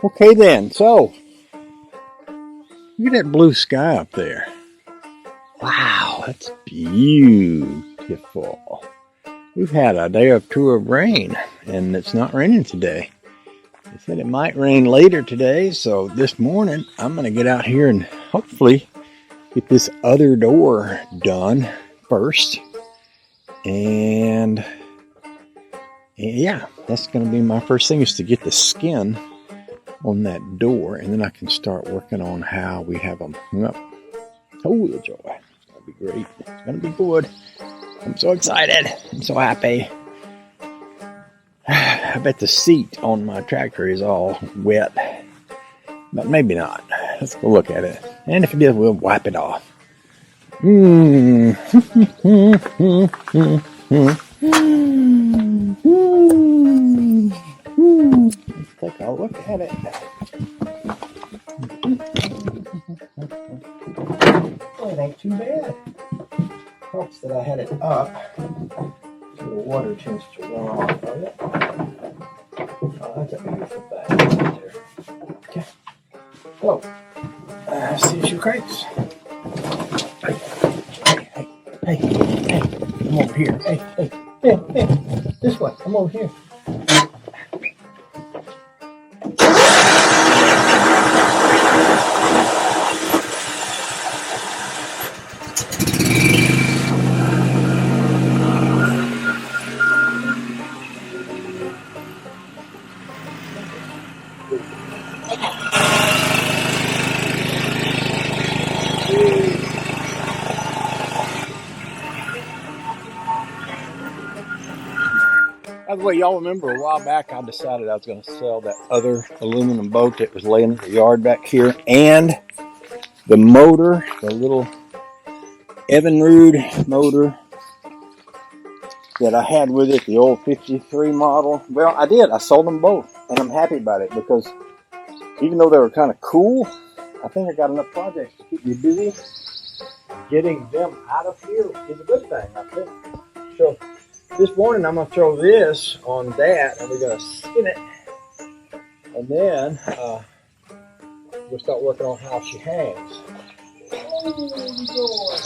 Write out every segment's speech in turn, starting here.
Okay then, so look at that blue sky up there. Wow, that's beautiful. We've had a day or two of rain, and it's not raining today. They said it might rain later today, so this morning I'm going to get out here and hopefully get this other door done first. And yeah, that's going to be my first thing, is to get the skin on that door, and then I can start working on how we have them hung up. Oh, the joy. It's going to be great. It's going to be good. I'm so excited. I'm so happy. I bet the seat on my tractor is all wet, but maybe not. Let's go look at it. And if it is, we'll wipe it off. Let's take a look at it. Oh, it ain't too bad. Helps that I had it up so the water tends to run off of it. Oh, that's a beautiful bag right there. Okay. So, see your crates. Hey, I'm over here. Hey, this way. I'm over here. By the way, y'all remember a while back I decided I was going to sell that other aluminum boat that was laying in the yard back here, and the motor, the little Evinrude motor that I had with it, the old 53 model. Well, I did. I sold them both, and I'm happy about it, because even though they were kind of cool, I think I got enough projects to keep me busy. Getting them out of here is a good thing, I think. So this morning I'm going to throw this on that, and we're going to skin it, and then we'll start working on how she hangs. Oh, boy.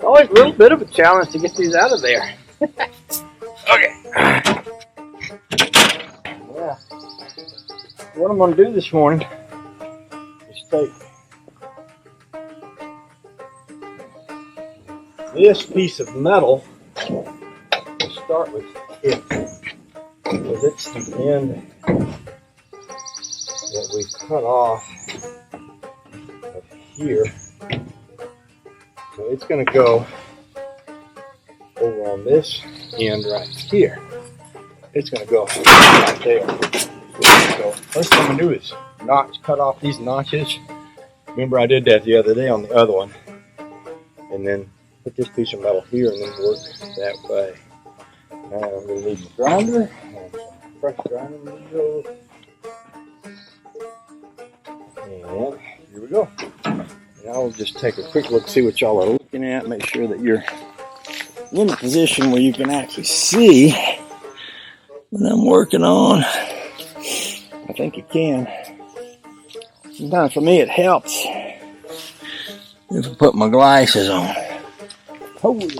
Always a little bit of a challenge to get these out of there. Okay. Yeah. What I'm going to do this morning is take this piece of metal. We'll start with it, because it's the end that we cut off of here. So it's going to go over on this end right here. It's going to go right there. So first thing I'm going to do is cut off these notches. Remember, I did that the other day on the other one. And then put this piece of metal here and then work that way. Now I'm going to need my grinder and some fresh grinding needles. And here we go. And I'll just take a quick look, see what y'all are looking at, make sure that you're in a position where you can actually see what I'm working on. I think you can. Sometimes for me it helps if I put my glasses on. Holy